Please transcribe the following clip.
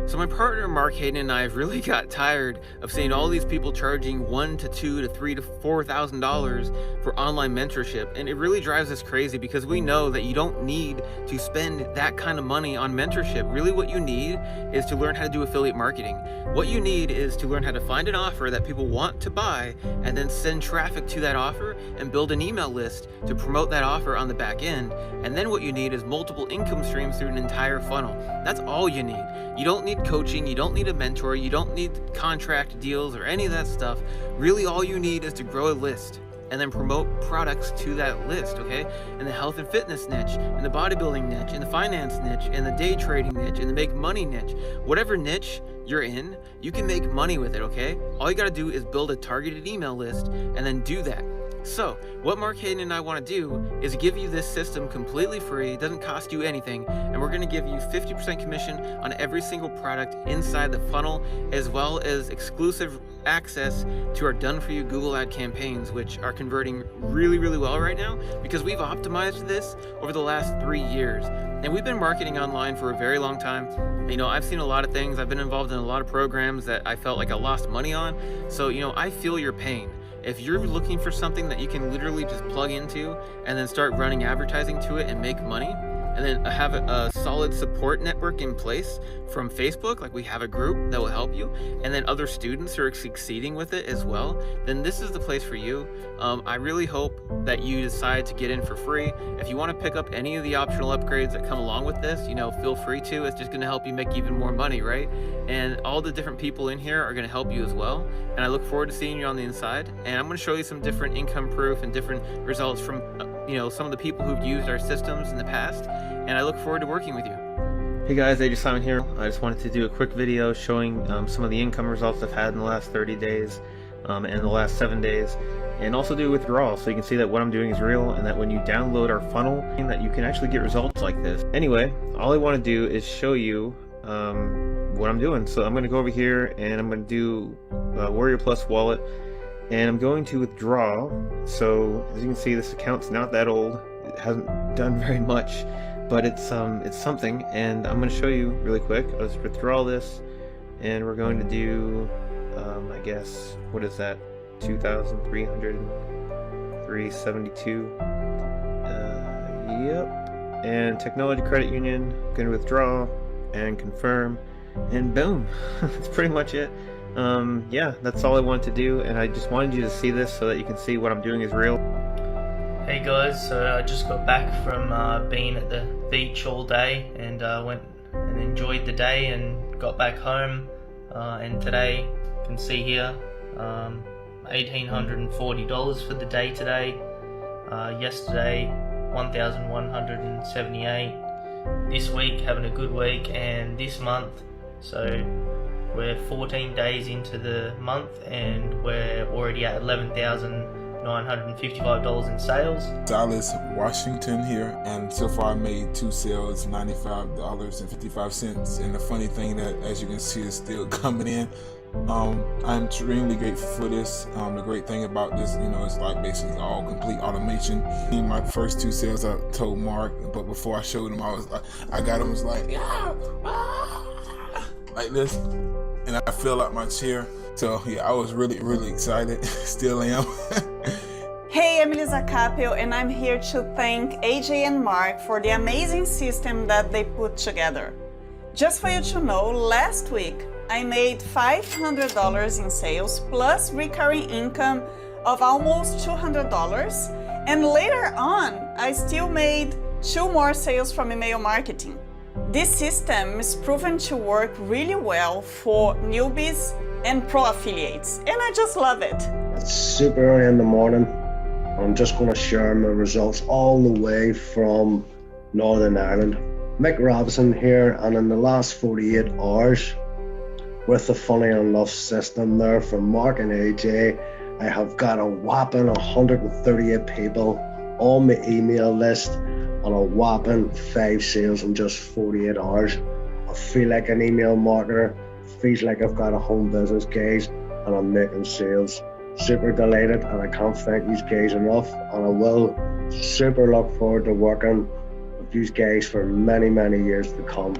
So my partner Mark Hayden and I have really got tired of seeing all these people charging $1,000 to $2,000 to $3,000 to $4,000 for online mentorship, and it really drives us crazy because we know that you don't need to spend that kind of money on mentorship. Really what you need is to learn how to do affiliate marketing. What you need is to learn how to find an offer that people want to buy and then send traffic to that offer and build an email list to promote that offer on the back end. And then what you need is multiple income streams through an entire funnel. That's all you need. You don't need coaching, you don't need a mentor, you don't need contract deals or any of that stuff. Really all you need is to grow a list and then promote products to that list, okay? In the health and fitness niche, in the bodybuilding niche, in the finance niche, in the day trading niche, in the make money niche, whatever niche you're in, you can make money with it, okay? All you gotta do is build a targeted email list and then do that. So, what Mark Hayden and I want to do is give you this system completely free, it doesn't cost you anything, and we're going to give you 50% commission on every single product inside the funnel, as well as exclusive access to our done-for-you Google ad campaigns, which are converting really, really well right now because we've optimized this over the last 3 years. And we've been marketing online for a very long time. You know, I've seen a lot of things, I've been involved in a lot of programs that I felt like I lost money on, so, you know, I feel your pain. If you're looking for something that you can literally just plug into and then start running advertising to it and make money, and then have a solid support network in place from Facebook, like we have a group that will help you, and then other students who are succeeding with it as well, then this is the place for you. I really hope that you decide to get in for free. If you want to pick up any of the optional upgrades that come along with this, you know, feel free to. It's just going to help you make even more money, right? And all the different people in here are going to help you as well. And I look forward to seeing you on the inside. And I'm going to show you some different income proof and different results from you know, some of the people who've used our systems in the past, and I look forward to working with you. Hey guys, AJ Simon here. I just wanted to do a quick video showing some of the income results I've had in the last 30 days and the last 7 days, and also do a withdrawal so you can see that what I'm doing is real and that when you download our funnel, that you can actually get results like this. Anyway, all I want to do is show you what I'm doing. So I'm going to go over here and I'm going to do Warrior Plus Wallet, and I'm going to withdraw. So as you can see, this account's not that old. It hasn't done very much, but it's something, and I'm going to show you really quick. Let's withdraw this, and we're going to do I guess, what is that, 2,372. Yep. And Technology Credit Union, going to withdraw and confirm, and boom. That's pretty much it. Yeah, that's all I wanted to do, and I just wanted you to see this so that you can see what I'm doing is real. Hey guys, so I just got back from being at the beach all day, and went and enjoyed the day and got back home, and today you can see here $1,840 for the day today. Yesterday $1,178. This week having a good week, and this month, so we're 14 days into the month and we're already at $11,955 in sales. Dallas, Washington here, and so far I made 2 sales, $95.55. And the funny thing that, as you can see, is still coming in. I'm extremely grateful for this. The great thing about this, you know, it's like basically all complete automation. In my first 2 sales, I told Mark, but before I showed him, I got him, was like, yeah, like this, and I fell out my chair. So yeah, I was really, really excited. Still am. Hey, I'm Elisa Capel, and I'm here to thank AJ and Mark for the amazing system that they put together. Just for you to know, last week I made $500 in sales plus recurring income of almost $200, and later on I still made 2 more sales from email marketing. This system is proven to work really well for newbies and pro affiliates, and I just love it. It's super early in the morning. I'm just going to share my results all the way from Northern Ireland. Mick Robinson here, and in the last 48 hours with the Funny Enough system there from Mark and AJ, I have got a whopping 138 people on my email list and a whopping 5 sales in just 48 hours. I feel like an email marketer, feels like I've got a home business, guys, and I'm making sales. Super delighted, and I can't thank these guys enough, and I will super look forward to working with these guys for many, many years to come.